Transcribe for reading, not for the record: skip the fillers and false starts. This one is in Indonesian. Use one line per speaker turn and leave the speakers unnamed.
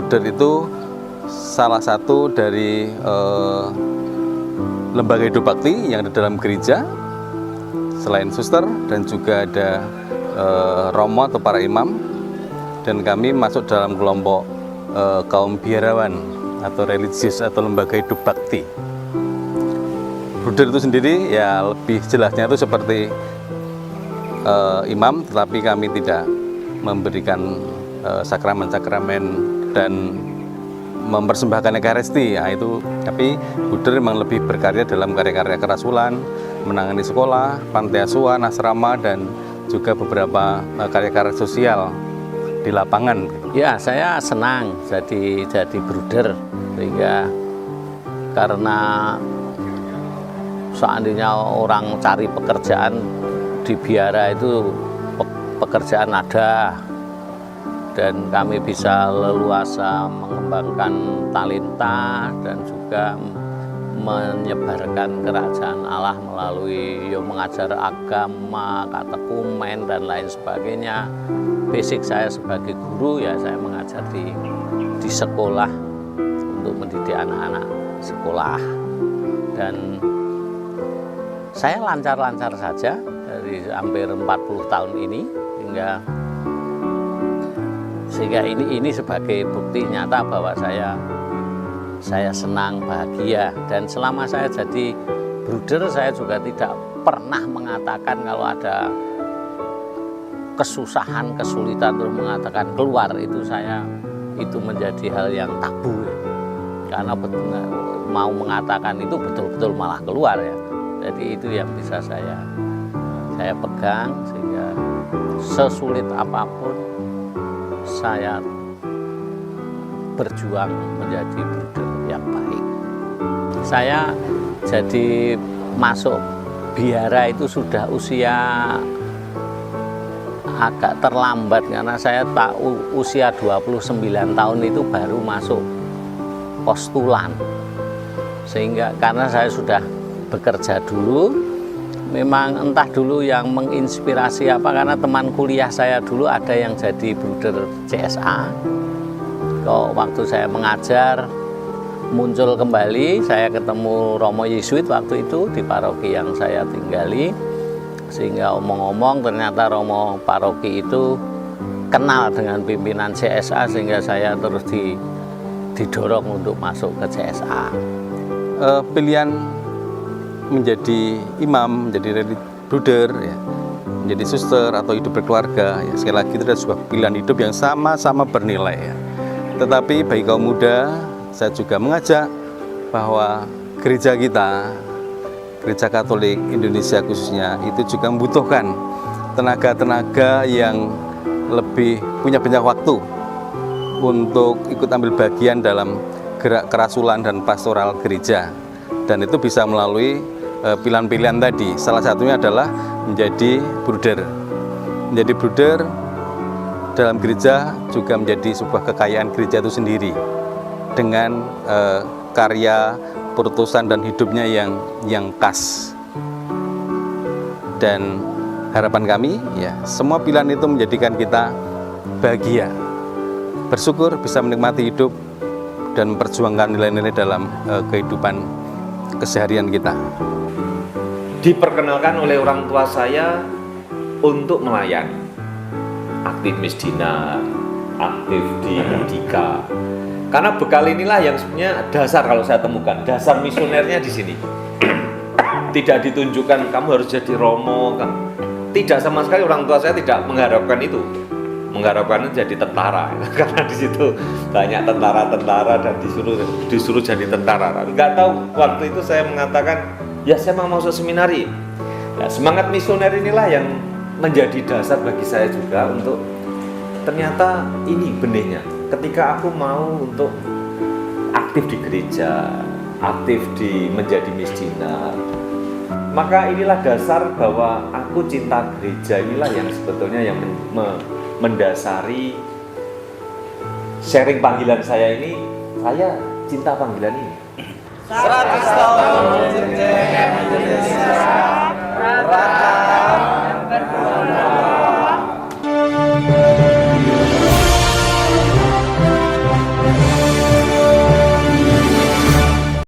Bruder itu salah satu dari lembaga hidup bakti yang ada dalam gereja, selain suster dan juga ada romo atau para imam, dan kami masuk dalam kelompok kaum biarawan atau religius atau lembaga hidup bakti. Bruder itu sendiri ya lebih jelasnya itu seperti imam, tetapi kami tidak memberikan sakramen-sakramen dan mempersembahkan ekaristi. Nah, itu tapi Bruder memang lebih berkarya dalam karya-karya kerasulan, menangani sekolah, panti asuhan, asrama, dan juga beberapa karya-karya sosial di lapangan.
Ya, saya senang jadi Bruder, sehingga karena seandainya orang cari pekerjaan di biara itu pekerjaan ada, dan kami bisa leluasa mengembangkan talenta dan juga menyebarkan kerajaan Allah melalui mengajar agama, katekumen dan lain sebagainya. Basic saya sebagai guru ya saya mengajar di sekolah untuk mendidik anak-anak sekolah, dan saya lancar-lancar saja dari hampir 40 tahun ini, sehingga ini sebagai bukti nyata bahwa saya senang, bahagia. Dan selama saya jadi Bruder, saya juga tidak pernah mengatakan kalau ada kesusahan, kesulitan terus mengatakan keluar, itu menjadi hal yang tabu ya. Karena mau mengatakan itu betul-betul malah keluar ya. Jadi itu yang bisa saya pegang, sehingga sesulit apapun saya berjuang menjadi Bruder yang baik. Saya jadi masuk biara itu sudah usia agak terlambat, karena saya usia 29 tahun itu baru masuk postulan. Sehingga karena saya sudah bekerja dulu, memang entah dulu yang menginspirasi apa, karena teman kuliah saya dulu ada yang jadi Bruder CSA. Kok waktu saya mengajar muncul kembali, saya ketemu Romo Yesuit waktu itu di paroki yang saya tinggali, sehingga omong-omong ternyata Romo paroki itu kenal dengan pimpinan CSA, sehingga saya terus didorong untuk masuk ke CSA.
Pilihan menjadi imam, menjadi Bruder, ya, menjadi suster atau hidup berkeluarga, ya, sekali lagi itu adalah sebuah pilihan hidup yang sama-sama bernilai ya. Tetapi bagi kaum muda, saya juga mengajak bahwa gereja kita, Gereja Katolik Indonesia khususnya, itu juga membutuhkan tenaga-tenaga yang lebih punya banyak waktu untuk ikut ambil bagian dalam gerak kerasulan dan pastoral gereja. Dan itu bisa melalui pilihan-pilihan tadi. Salah satunya adalah menjadi Bruder. Menjadi Bruder dalam gereja juga menjadi sebuah kekayaan gereja itu sendiri, dengan karya, perutusan dan hidupnya yang khas. Dan harapan kami ya, semua pilihan itu menjadikan kita bahagia, bersyukur bisa menikmati hidup dan memperjuangkan nilai-nilai dalam kehidupan keseharian kita.
Diperkenalkan oleh orang tua saya untuk melayani, aktif misdinar, aktif di Mudika. Karena bekal inilah yang sebenarnya dasar, kalau saya temukan dasar misionernya di sini. Tidak ditunjukkan kamu harus jadi romo, tidak sama sekali. Orang tua saya tidak mengharapkan itu. Mengharapkan jadi tentara, karena di situ banyak tentara-tentara dan disuruh jadi tentara. Nggak tahu waktu itu saya mengatakan, ya saya mau masuk seminari. Nah, semangat misioner inilah yang menjadi dasar bagi saya juga untuk ternyata ini benihnya. Ketika aku mau untuk aktif di gereja, aktif menjadi misdinar, maka inilah dasar bahwa aku cinta gereja. Inilah yang sebetulnya yang mendasari sharing panggilan saya ini. Saya cinta panggilan ini.
100 tahun